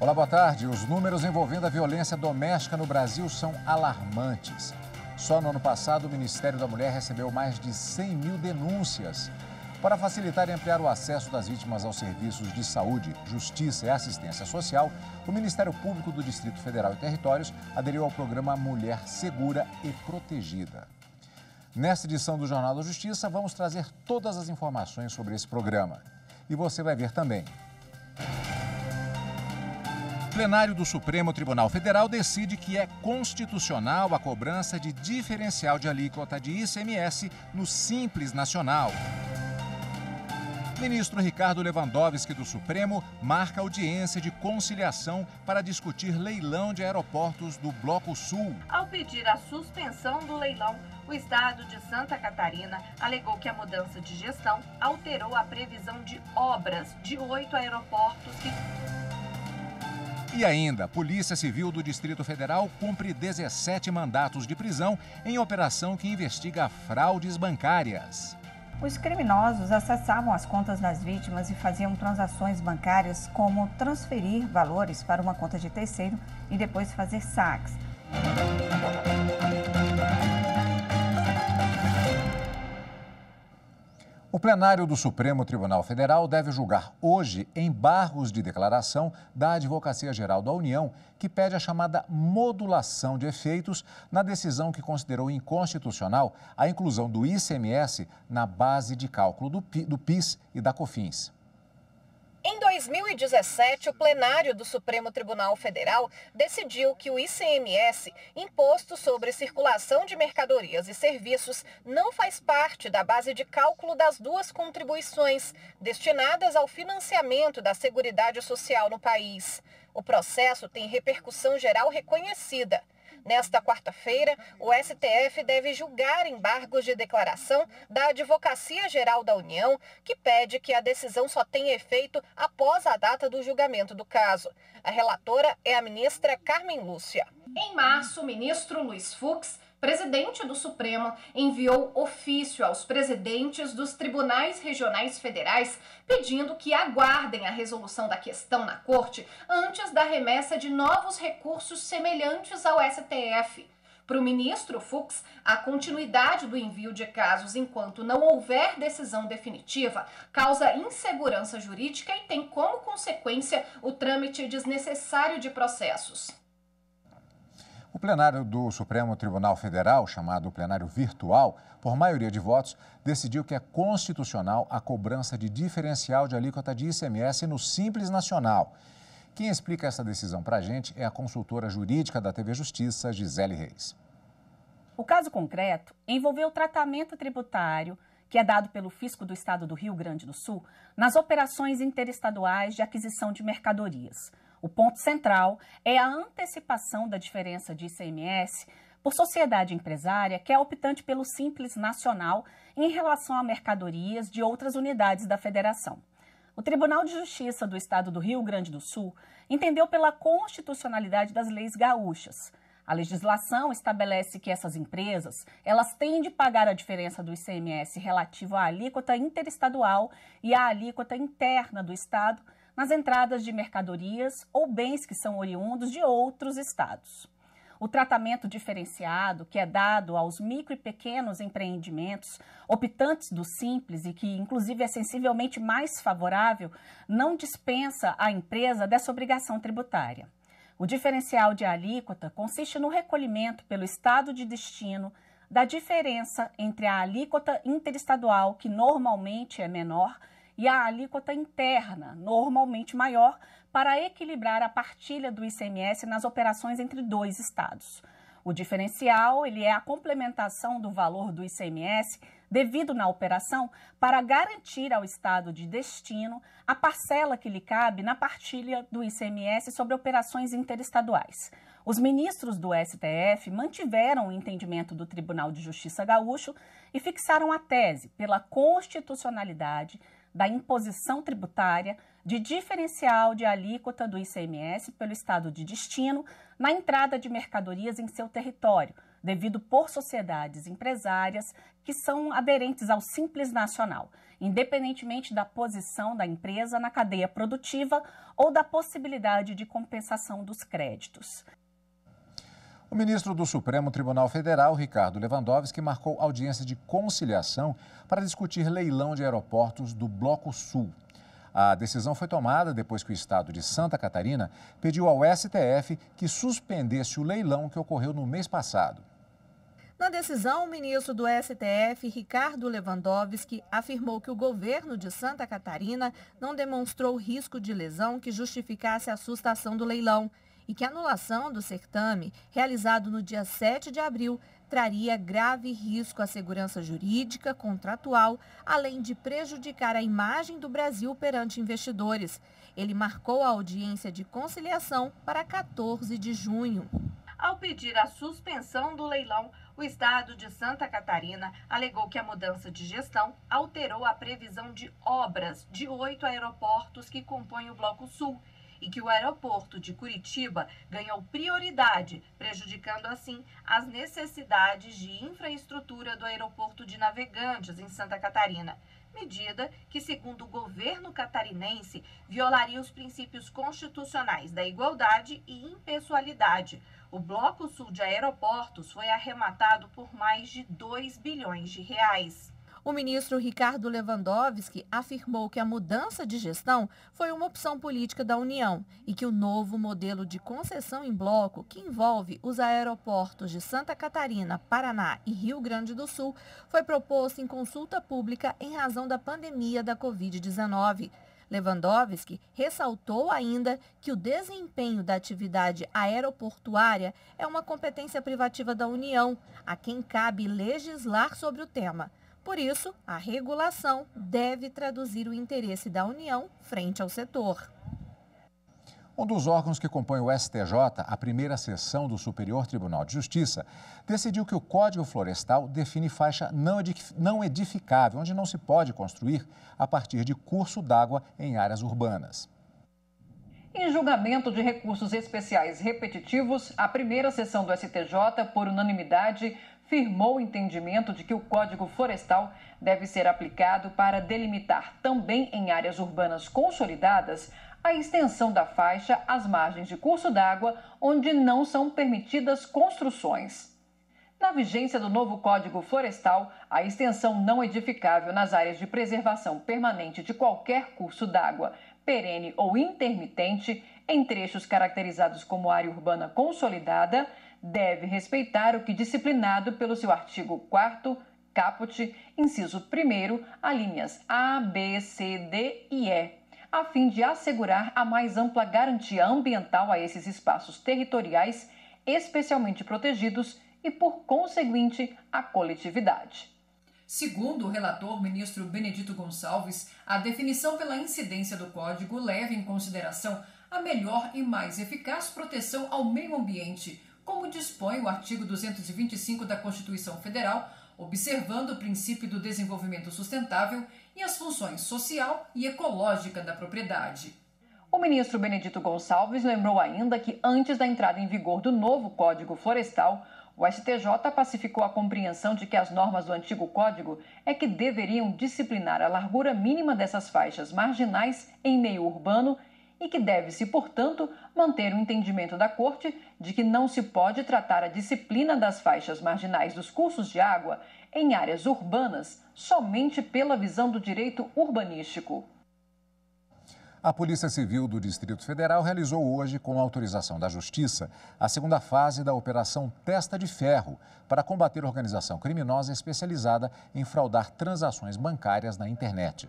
Olá, boa tarde. Os números envolvendo a violência doméstica no Brasil são alarmantes. Só no ano passado, o Ministério da Mulher recebeu mais de 100 mil denúncias. Para facilitar e ampliar o acesso das vítimas aos serviços de saúde, justiça e assistência social, o Ministério Público do Distrito Federal e Territórios aderiu ao programa Mulher Segura e Protegida. Nesta edição do Jornal da Justiça, vamos trazer todas as informações sobre esse programa. E você vai ver também. O plenário do Supremo Tribunal Federal decide que é constitucional a cobrança de diferencial de alíquota de ICMS no Simples Nacional. Ministro Ricardo Lewandowski do Supremo marca audiência de conciliação para discutir leilão de aeroportos do Bloco Sul. Ao pedir a suspensão do leilão, o estado de Santa Catarina alegou que a mudança de gestão alterou a previsão de obras de 8 aeroportos que... E ainda, a Polícia Civil do Distrito Federal cumpre 17 mandatos de prisão em operação que investiga fraudes bancárias. Os criminosos acessavam as contas das vítimas e faziam transações bancárias como transferir valores para uma conta de terceiro e depois fazer saques. O plenário do Supremo Tribunal Federal deve julgar hoje embargos de declaração da Advocacia Geral da União, que pede a chamada modulação de efeitos na decisão que considerou inconstitucional a inclusão do ICMS na base de cálculo do PIS e da COFINS. Em 2017, o plenário do Supremo Tribunal Federal decidiu que o ICMS, Imposto sobre Circulação de Mercadorias e Serviços, não faz parte da base de cálculo das duas contribuições destinadas ao financiamento da Seguridade Social no país. O processo tem repercussão geral reconhecida. Nesta quarta-feira, o STF deve julgar embargos de declaração da Advocacia Geral da União, que pede que a decisão só tenha efeito após a data do julgamento do caso. A relatora é a ministra Carmen Lúcia. Em março, o ministro Luiz Fux, presidente do Supremo, enviou ofício aos presidentes dos tribunais regionais federais pedindo que aguardem a resolução da questão na corte antes da remessa de novos recursos semelhantes ao STF. Para o ministro Fux, a continuidade do envio de casos enquanto não houver decisão definitiva causa insegurança jurídica e tem como consequência o trâmite desnecessário de processos. O plenário do Supremo Tribunal Federal, chamado plenário virtual, por maioria de votos, decidiu que é constitucional a cobrança de diferencial de alíquota de ICMS no Simples Nacional. Quem explica essa decisão para a gente é a consultora jurídica da TV Justiça, Gisele Reis. O caso concreto envolveu o tratamento tributário que é dado pelo Fisco do Estado do Rio Grande do Sul nas operações interestaduais de aquisição de mercadorias. O ponto central é a antecipação da diferença de ICMS por sociedade empresária que é optante pelo Simples Nacional em relação a mercadorias de outras unidades da federação. O Tribunal de Justiça do Estado do Rio Grande do Sul entendeu pela constitucionalidade das leis gaúchas. A legislação estabelece que essas empresas, elas têm de pagar a diferença do ICMS relativo à alíquota interestadual e à alíquota interna do Estado nas entradas de mercadorias ou bens que são oriundos de outros estados. O tratamento diferenciado que é dado aos micro e pequenos empreendimentos optantes do Simples e que inclusive é sensivelmente mais favorável, não dispensa a empresa dessa obrigação tributária. O diferencial de alíquota consiste no recolhimento pelo estado de destino da diferença entre a alíquota interestadual, que normalmente é menor, e a alíquota interna, normalmente maior, para equilibrar a partilha do ICMS nas operações entre dois estados. O diferencial ele é a complementação do valor do ICMS devido na operação para garantir ao estado de destino a parcela que lhe cabe na partilha do ICMS sobre operações interestaduais. Os ministros do STF mantiveram o entendimento do Tribunal de Justiça Gaúcho e fixaram a tese pela constitucionalidade da imposição tributária de diferencial de alíquota do ICMS pelo estado de destino na entrada de mercadorias em seu território, devido por sociedades empresárias que são aderentes ao Simples Nacional, independentemente da posição da empresa na cadeia produtiva ou da possibilidade de compensação dos créditos. O ministro do Supremo Tribunal Federal, Ricardo Lewandowski, marcou audiência de conciliação para discutir leilão de aeroportos do Bloco Sul. A decisão foi tomada depois que o estado de Santa Catarina pediu ao STF que suspendesse o leilão que ocorreu no mês passado. Na decisão, o ministro do STF, Ricardo Lewandowski, afirmou que o governo de Santa Catarina não demonstrou risco de lesão que justificasse a sustação do leilão e que a anulação do certame, realizado no dia 7 de abril, traria grave risco à segurança jurídica, contratual, além de prejudicar a imagem do Brasil perante investidores. Ele marcou a audiência de conciliação para 14 de junho. Ao pedir a suspensão do leilão, o estado de Santa Catarina alegou que a mudança de gestão alterou a previsão de obras de 8 aeroportos que compõem o Bloco Sul e que o aeroporto de Curitiba ganhou prioridade, prejudicando assim as necessidades de infraestrutura do aeroporto de Navegantes, em Santa Catarina. Medida que, segundo o governo catarinense, violaria os princípios constitucionais da igualdade e impessoalidade. O Bloco Sul de Aeroportos foi arrematado por mais de 2 bilhões de reais. O ministro Ricardo Lewandowski afirmou que a mudança de gestão foi uma opção política da União e que o novo modelo de concessão em bloco, que envolve os aeroportos de Santa Catarina, Paraná e Rio Grande do Sul, foi proposto em consulta pública em razão da pandemia da Covid-19. Lewandowski ressaltou ainda que o desempenho da atividade aeroportuária é uma competência privativa da União, a quem cabe legislar sobre o tema. Por isso, a regulação deve traduzir o interesse da União frente ao setor. Um dos órgãos que compõe o STJ, a primeira seção do Superior Tribunal de Justiça, decidiu que o Código Florestal define faixa não edificável, onde não se pode construir a partir de curso d'água em áreas urbanas. Em julgamento de recursos especiais repetitivos, a primeira seção do STJ, por unanimidade, firmou o entendimento de que o Código Florestal deve ser aplicado para delimitar também em áreas urbanas consolidadas a extensão da faixa às margens de curso d'água onde não são permitidas construções. Na vigência do novo Código Florestal, a extensão não edificável nas áreas de preservação permanente de qualquer curso d'água, perene ou intermitente, em trechos caracterizados como área urbana consolidada, deve respeitar o que disciplinado pelo seu artigo 4º, caput, inciso 1º, alíneas A, B, C, D e E, a fim de assegurar a mais ampla garantia ambiental a esses espaços territoriais, especialmente protegidos e, por conseguinte, a coletividade. Segundo o relator, ministro Benedito Gonçalves, a definição pela incidência do Código leva em consideração a melhor e mais eficaz proteção ao meio ambiente, como dispõe o artigo 225 da Constituição Federal, observando o princípio do desenvolvimento sustentável e as funções social e ecológica da propriedade. O ministro Benedito Gonçalves lembrou ainda que, antes da entrada em vigor do novo Código Florestal, o STJ pacificou a compreensão de que as normas do antigo Código é que deveriam disciplinar a largura mínima dessas faixas marginais em meio urbano e que deve-se, portanto, manter o entendimento da Corte de que não se pode tratar a disciplina das faixas marginais dos cursos de água em áreas urbanas somente pela visão do direito urbanístico. A Polícia Civil do Distrito Federal realizou hoje, com autorização da Justiça, a segunda fase da Operação Testa de Ferro, para combater organização criminosa especializada em fraudar transações bancárias na internet.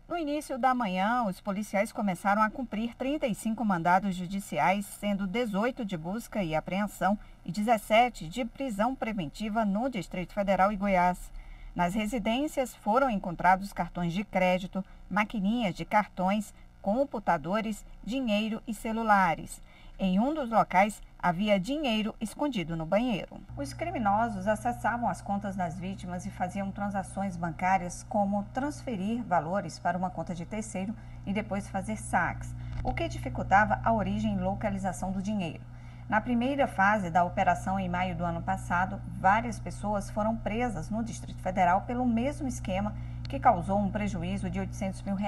No início da manhã, os policiais começaram a cumprir 35 mandados judiciais, sendo 18 de busca e apreensão e 17 de prisão preventiva no Distrito Federal e Goiás. Nas residências foram encontrados cartões de crédito, maquininhas de cartões, computadores, dinheiro e celulares. Em um dos locais, Havia dinheiro escondido no banheiro. Os criminosos acessavam as contas das vítimas e faziam transações bancárias, como transferir valores para uma conta de terceiro e depois fazer saques, o que dificultava a origem e localização do dinheiro. Na primeira fase da operação, em maio do ano passado, várias pessoas foram presas no Distrito Federal pelo mesmo esquema que causou um prejuízo de R$800 mil.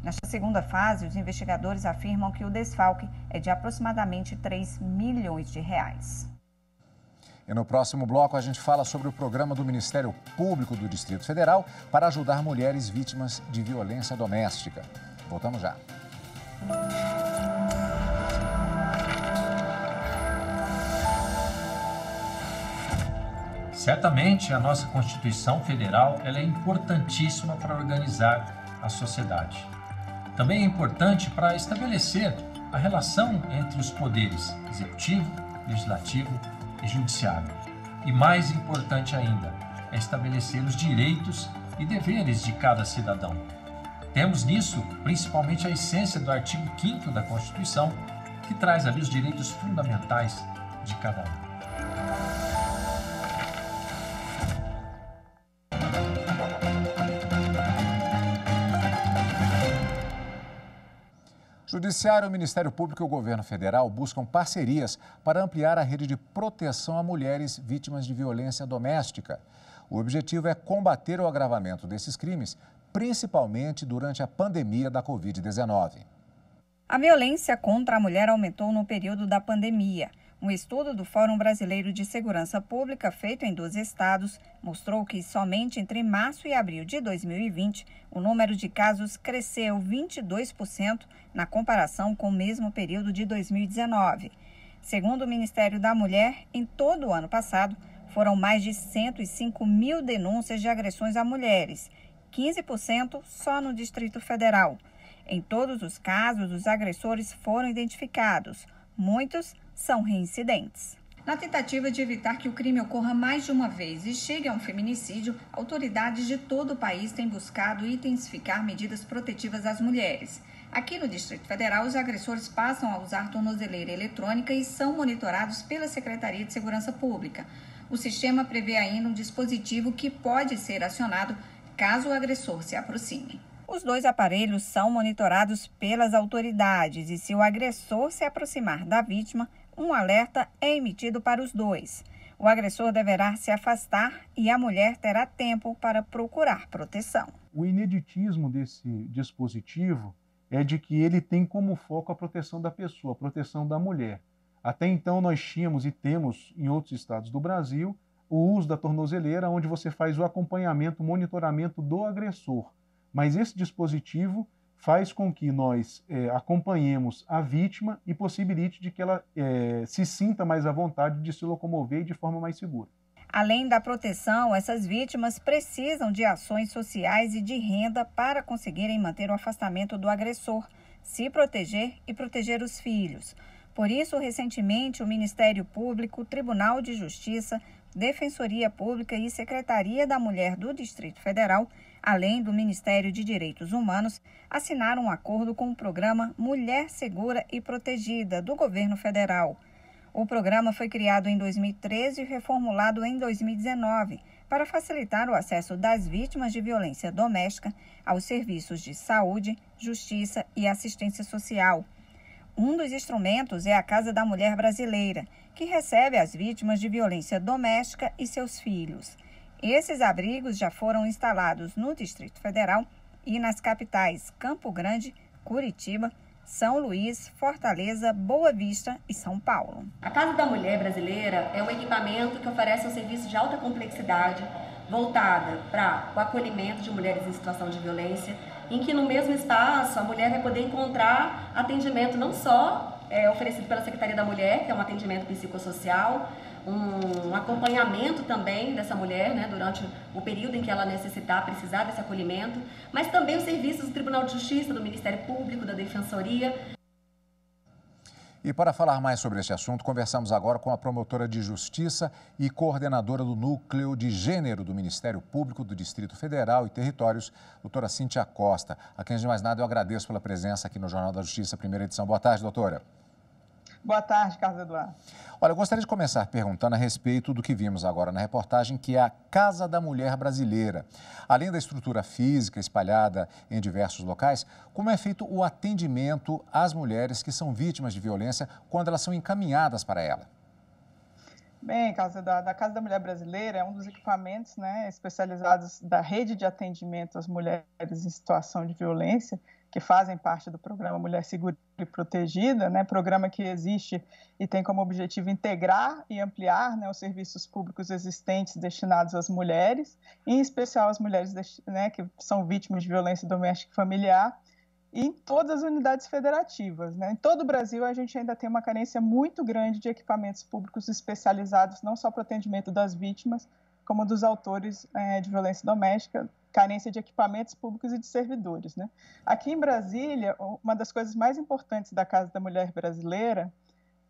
Nesta segunda fase, os investigadores afirmam que o desfalque é de aproximadamente R$3 milhões. E no próximo bloco a gente fala sobre o programa do Ministério Público do Distrito Federal para ajudar mulheres vítimas de violência doméstica. Voltamos já. Certamente a nossa Constituição Federal ela é importantíssima para organizar a sociedade. Também é importante para estabelecer a relação entre os poderes executivo, legislativo e judiciário. E mais importante ainda, é estabelecer os direitos e deveres de cada cidadão. Temos nisso principalmente a essência do artigo 5º da Constituição, que traz ali os direitos fundamentais de cada um. Judiciário, o Ministério Público e o Governo Federal buscam parcerias para ampliar a rede de proteção a mulheres vítimas de violência doméstica. O objetivo é combater o agravamento desses crimes, principalmente durante a pandemia da Covid-19. A violência contra a mulher aumentou no período da pandemia. Um estudo do Fórum Brasileiro de Segurança Pública, feito em 12 estados, mostrou que somente entre março e abril de 2020, o número de casos cresceu 22% na comparação com o mesmo período de 2019. Segundo o Ministério da Mulher, em todo o ano passado, foram mais de 105 mil denúncias de agressões a mulheres, 15% só no Distrito Federal. Em todos os casos, os agressores foram identificados. Muitos são reincidentes. Na tentativa de evitar que o crime ocorra mais de uma vez e chegue a um feminicídio, autoridades de todo o país têm buscado intensificar medidas protetivas às mulheres. Aqui no Distrito Federal, os agressores passam a usar tornozeleira eletrônica e são monitorados pela Secretaria de Segurança Pública. O sistema prevê ainda um dispositivo que pode ser acionado caso o agressor se aproxime. Os dois aparelhos são monitorados pelas autoridades e, se o agressor se aproximar da vítima, um alerta é emitido para os dois. O agressor deverá se afastar e a mulher terá tempo para procurar proteção. O ineditismo desse dispositivo é de que ele tem como foco a proteção da pessoa, a proteção da mulher. Até então nós tínhamos e temos em outros estados do Brasil o uso da tornozeleira, onde você faz o acompanhamento, o monitoramento do agressor. Mas esse dispositivo faz com que nós acompanhemos a vítima e possibilite de que ela se sinta mais à vontade de se locomover de forma mais segura. Além da proteção, essas vítimas precisam de ações sociais e de renda para conseguirem manter o afastamento do agressor, se proteger e proteger os filhos. Por isso, recentemente, o Ministério Público, o Tribunal de Justiça, Defensoria Pública e Secretaria da Mulher do Distrito Federal, além do Ministério de Direitos Humanos, assinaram um acordo com o programa Mulher Segura e Protegida, do Governo Federal. O programa foi criado em 2013 e reformulado em 2019 para facilitar o acesso das vítimas de violência doméstica aos serviços de saúde, justiça e assistência social. Um dos instrumentos é a Casa da Mulher Brasileira, que recebe as vítimas de violência doméstica e seus filhos. Esses abrigos já foram instalados no Distrito Federal e nas capitais Campo Grande, Curitiba, São Luís, Fortaleza, Boa Vista e São Paulo. A Casa da Mulher Brasileira é um equipamento que oferece um serviço de alta complexidade voltada para o acolhimento de mulheres em situação de violência, em que no mesmo espaço a mulher vai poder encontrar atendimento não só oferecido pela Secretaria da Mulher, que é um atendimento psicossocial, um acompanhamento também dessa mulher, durante o período em que ela precisar desse acolhimento, mas também os serviços do Tribunal de Justiça, do Ministério Público, da Defensoria. E para falar mais sobre este assunto, conversamos agora com a promotora de Justiça e coordenadora do Núcleo de Gênero do Ministério Público do Distrito Federal e Territórios, doutora Cíntia Costa. A quem de mais nada eu agradeço pela presença aqui no Jornal da Justiça, primeira edição. Boa tarde, doutora. Boa tarde, Carlos Eduardo. Olha, eu gostaria de começar perguntando a respeito do que vimos agora na reportagem, que é a Casa da Mulher Brasileira. Além da estrutura física espalhada em diversos locais, como é feito o atendimento às mulheres que são vítimas de violência quando elas são encaminhadas para ela? Bem, Carlos Eduardo, a Casa da Mulher Brasileira é um dos equipamentos, né, especializados da rede de atendimento às mulheres em situação de violência, que fazem parte do programa Mulher Segura e Protegida, né, programa que existe e tem como objetivo integrar e ampliar, né, os serviços públicos existentes destinados às mulheres, em especial às mulheres, né, que são vítimas de violência doméstica e familiar, e em todas as unidades federativas, né? Em todo o Brasil, a gente ainda tem uma carência muito grande de equipamentos públicos especializados, não só para o atendimento das vítimas, como dos autores de violência doméstica, carência de equipamentos públicos e de servidores, né? Aqui em Brasília, uma das coisas mais importantes da Casa da Mulher Brasileira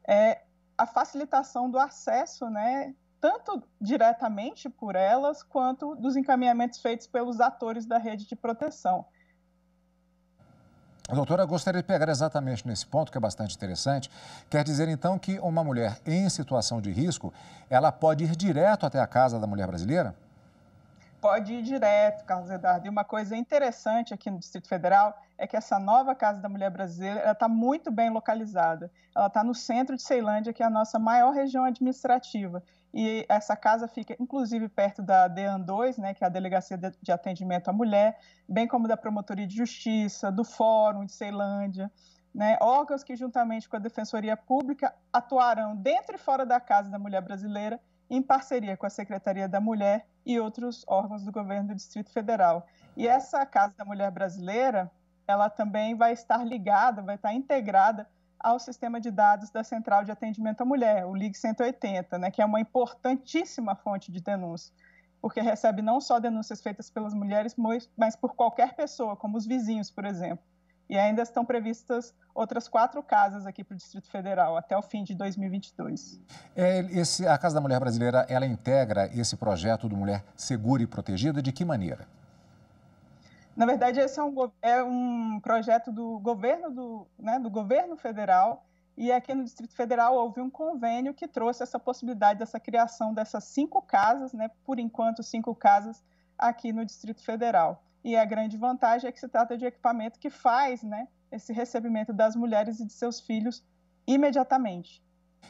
é a facilitação do acesso, né, tanto diretamente por elas, quanto dos encaminhamentos feitos pelos atores da rede de proteção. Doutora, eu gostaria de pegar exatamente nesse ponto, que é bastante interessante. Quer dizer, então, que uma mulher em situação de risco, ela pode ir direto até a Casa da Mulher Brasileira? Pode ir direto, Carlos Eduardo. E uma coisa interessante aqui no Distrito Federal é que essa nova Casa da Mulher Brasileira está muito bem localizada. Ela está no centro de Ceilândia, que é a nossa maior região administrativa. E essa casa fica, inclusive, perto da DEAN-2, né, que é a Delegacia de Atendimento à Mulher, bem como da Promotoria de Justiça, do Fórum de Ceilândia, né, órgãos que, juntamente com a Defensoria Pública, atuarão dentro e fora da Casa da Mulher Brasileira, em parceria com a Secretaria da Mulher e outros órgãos do governo do Distrito Federal. E essa Casa da Mulher Brasileira, ela também vai estar ligada, vai estar integrada ao sistema de dados da Central de Atendimento à Mulher, o Ligue 180, né, que é uma importantíssima fonte de denúncia, porque recebe não só denúncias feitas pelas mulheres, mas por qualquer pessoa, como os vizinhos, por exemplo. E ainda estão previstas outras 4 casas aqui para o Distrito Federal, até o fim de 2022. A Casa da Mulher Brasileira, ela integra esse projeto do Mulher Segura e Protegida de que maneira? Na verdade, esse é um projeto do governo federal, e aqui no Distrito Federal houve um convênio que trouxe essa possibilidade dessa criação dessas 5 casas, né, por enquanto 5 casas aqui no Distrito Federal. E a grande vantagem é que se trata de equipamento que faz, né, esse recebimento das mulheres e de seus filhos imediatamente.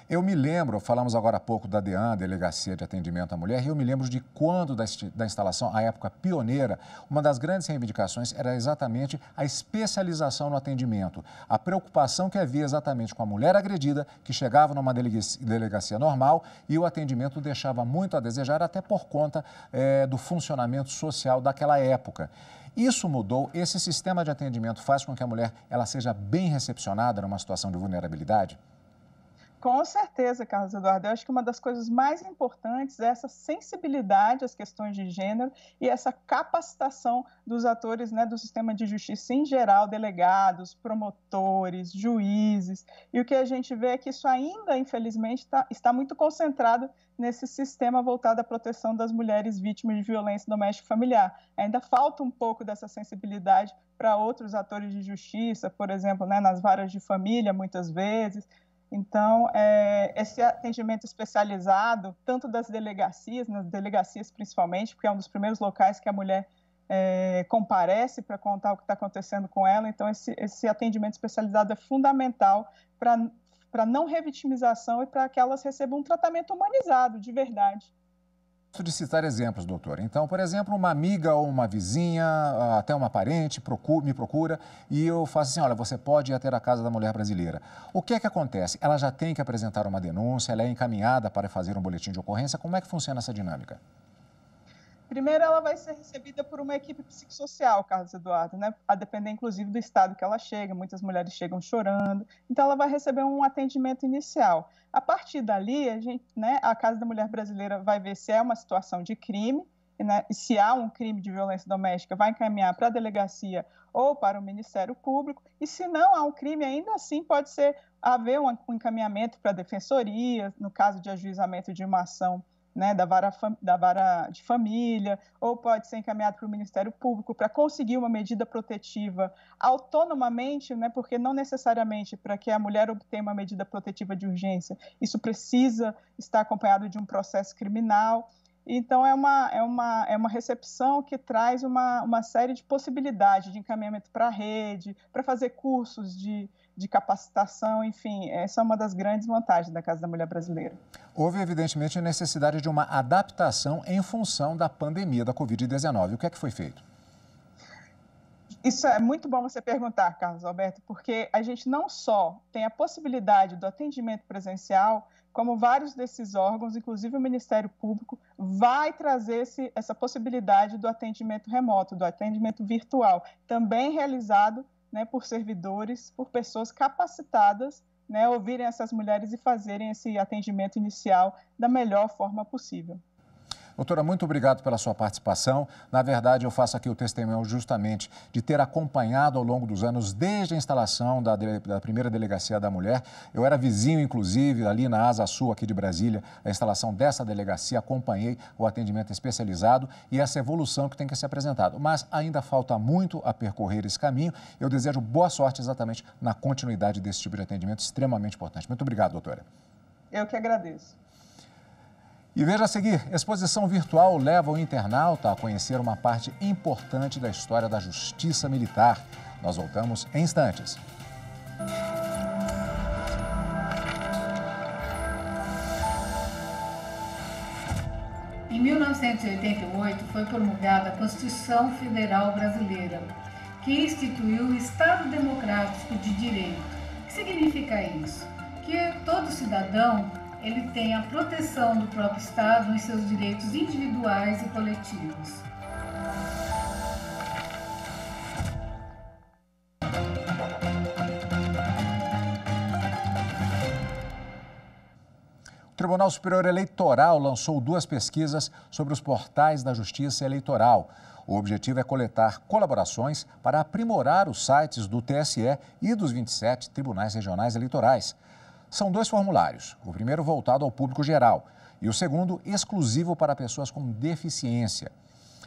Eu me lembro, falamos agora há pouco da DEAN, Delegacia de Atendimento à Mulher, e eu me lembro de quando da instalação, a época pioneira, uma das grandes reivindicações era exatamente a especialização no atendimento. A preocupação que havia exatamente com a mulher agredida, que chegava numa delegacia normal e o atendimento deixava muito a desejar, até por conta do funcionamento social daquela época. Isso mudou? Esse sistema de atendimento faz com que a mulher ela seja bem recepcionada numa situação de vulnerabilidade? Com certeza, Carlos Eduardo. Eu acho que uma das coisas mais importantes é essa sensibilidade às questões de gênero e essa capacitação dos atores, né, do sistema de justiça em geral, delegados, promotores, juízes. E o que a gente vê é que isso ainda, infelizmente, está muito concentrado nesse sistema voltado à proteção das mulheres vítimas de violência doméstica e familiar. Ainda falta um pouco dessa sensibilidade para outros atores de justiça, por exemplo, né, nas varas de família, muitas vezes. Então, esse atendimento especializado, tanto das delegacias, nas delegacias principalmente, porque é um dos primeiros locais que a mulher comparece para contar o que está acontecendo com ela, então esse atendimento especializado é fundamental para não revitimização e para que elas recebam um tratamento humanizado, de verdade. De citar exemplos, doutora. Então, por exemplo, uma amiga ou uma vizinha, até uma parente, me procura e eu faço assim, olha, você pode ir até a Casa da Mulher Brasileira. O que é que acontece? Ela já tem que apresentar uma denúncia, ela é encaminhada para fazer um boletim de ocorrência. Como é que funciona essa dinâmica? Primeiro, ela vai ser recebida por uma equipe psicossocial, Carlos Eduardo, né? A depender, inclusive, do estado que ela chega. Muitas mulheres chegam chorando. Então, ela vai receber um atendimento inicial. A partir dali, a Casa da Mulher Brasileira vai ver se é uma situação de crime, né? E se há um crime de violência doméstica, vai encaminhar para a delegacia ou para o Ministério Público. E se não há um crime, ainda assim pode haver um encaminhamento para a defensoria, no caso de ajuizamento de uma ação né, da vara de família, ou pode ser encaminhado para o Ministério Público para conseguir uma medida protetiva autonomamente, né, porque não necessariamente para que a mulher obtenha uma medida protetiva de urgência, isso precisa estar acompanhado de um processo criminal. Então, é uma recepção que traz uma série de possibilidades de encaminhamento para a rede, para fazer cursos de capacitação, enfim, essa é uma das grandes vantagens da Casa da Mulher Brasileira. Houve, evidentemente, a necessidade de uma adaptação em função da pandemia da Covid-19. O que é que foi feito? Isso é muito bom você perguntar, Carlos Alberto, porque a gente não só tem a possibilidade do atendimento presencial, como vários desses órgãos, inclusive o Ministério Público, vai trazer essa possibilidade do atendimento remoto, do atendimento virtual, também realizado, né, por servidores, por pessoas capacitadas, né, ouvirem essas mulheres e fazerem esse atendimento inicial da melhor forma possível. Doutora, muito obrigado pela sua participação. Na verdade, eu faço aqui o testemunho justamente de ter acompanhado ao longo dos anos, desde a instalação da primeira Delegacia da Mulher. Eu era vizinho, inclusive, ali na Asa Sul, aqui de Brasília, a instalação dessa delegacia, acompanhei o atendimento especializado e essa evolução que tem que ser apresentada. Mas ainda falta muito a percorrer esse caminho. Eu desejo boa sorte exatamente na continuidade desse tipo de atendimento extremamente importante. Muito obrigado, doutora. Eu que agradeço. E veja a seguir, exposição virtual leva o internauta a conhecer uma parte importante da história da Justiça Militar. Nós voltamos em instantes. Em 1988 foi promulgada a Constituição Federal Brasileira, que instituiu o Estado Democrático de Direito. O que significa isso? Que todo cidadão ele tem a proteção do próprio Estado nos seus direitos individuais e coletivos. O Tribunal Superior Eleitoral lançou 2 pesquisas sobre os portais da Justiça Eleitoral. O objetivo é coletar colaborações para aprimorar os sites do TSE e dos 27 tribunais regionais eleitorais. São 2 formulários, o primeiro voltado ao público geral e o segundo exclusivo para pessoas com deficiência.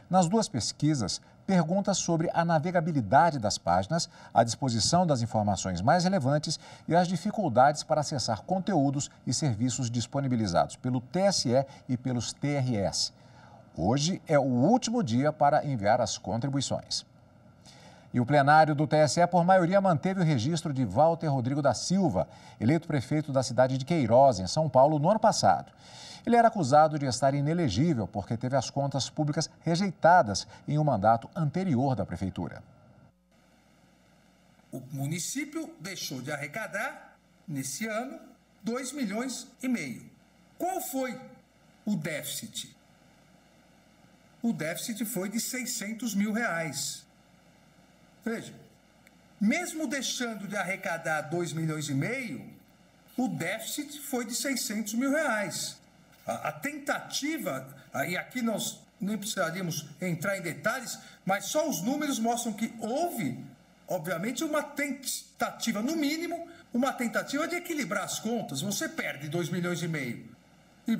Nas 2 pesquisas, perguntas sobre a navegabilidade das páginas, a disposição das informações mais relevantes e as dificuldades para acessar conteúdos e serviços disponibilizados pelo TSE e pelos TRS. Hoje é o último dia para enviar as contribuições. E o plenário do TSE, por maioria, manteve o registro de Walter Rodrigo da Silva, eleito prefeito da cidade de Queiroz, em São Paulo, no ano passado. Ele era acusado de estar inelegível porque teve as contas públicas rejeitadas em um mandato anterior da prefeitura. O município deixou de arrecadar, nesse ano, 2,5 milhões. Qual foi o déficit? O déficit foi de 600 mil reais. Veja, mesmo deixando de arrecadar 2,5 milhões, o déficit foi de 600 mil reais. A tentativa, e aqui nós nem precisaríamos entrar em detalhes, mas só os números mostram que houve, obviamente, uma tentativa, no mínimo, uma tentativa de equilibrar as contas. Você perde 2,5 milhões e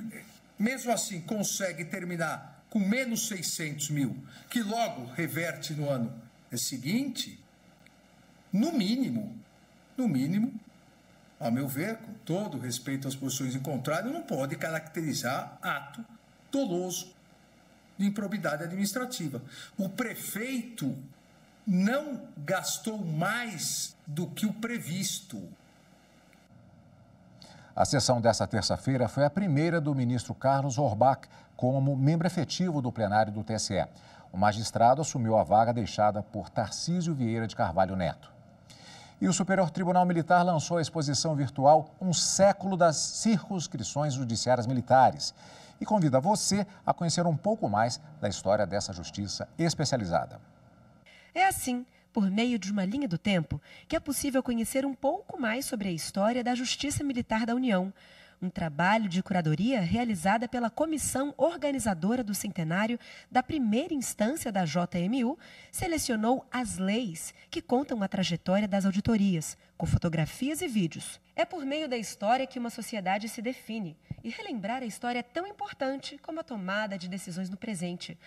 mesmo assim consegue terminar com menos 600 mil, que logo reverte no ano seguinte, no mínimo, a meu ver, com todo respeito às posições em contrário, não pode caracterizar ato doloso de improbidade administrativa. O prefeito não gastou mais do que o previsto. A sessão desta terça-feira foi a primeira do ministro Carlos Horbach como membro efetivo do plenário do TSE. O magistrado assumiu a vaga deixada por Tarcísio Vieira de Carvalho Neto. E o Superior Tribunal Militar lançou a exposição virtual Um Século das Circunscrições Judiciárias Militares e convida você a conhecer um pouco mais da história dessa justiça especializada. É assim, por meio de uma linha do tempo, que é possível conhecer um pouco mais sobre a história da Justiça Militar da União. um trabalho de curadoria realizada pela comissão organizadora do centenário da primeira instância da JMU, selecionou as leis que contam a trajetória das auditorias, com fotografias e vídeos. É por meio da história que uma sociedade se define, e relembrar a história é tão importante como a tomada de decisões no presente.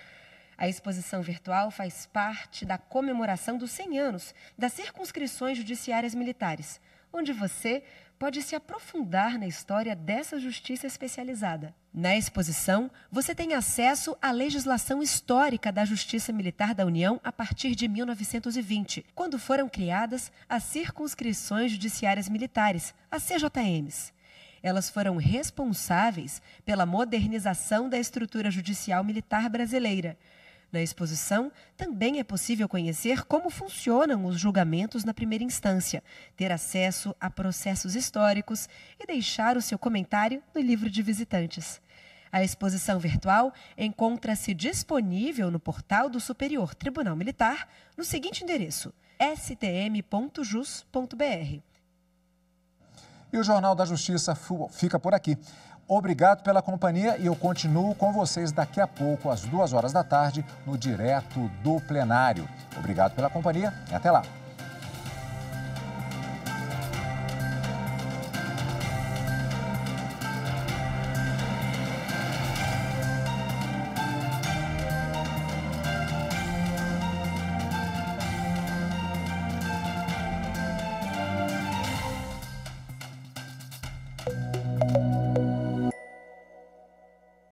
A exposição virtual faz parte da comemoração dos 100 anos das circunscrições judiciárias militares, onde você pode se aprofundar na história dessa justiça especializada. Na exposição, você tem acesso à legislação histórica da Justiça Militar da União a partir de 1920, quando foram criadas as circunscrições judiciárias militares, as CJMs. Elas foram responsáveis pela modernização da estrutura judicial militar brasileira. Na exposição, também é possível conhecer como funcionam os julgamentos na primeira instância, ter acesso a processos históricos e deixar o seu comentário no livro de visitantes. A exposição virtual encontra-se disponível no portal do Superior Tribunal Militar, no seguinte endereço: stm.jus.br. E o Jornal da Justiça fica por aqui. Obrigado pela companhia e eu continuo com vocês daqui a pouco, às 2 horas da tarde, no Direto do Plenário. Obrigado pela companhia e até lá.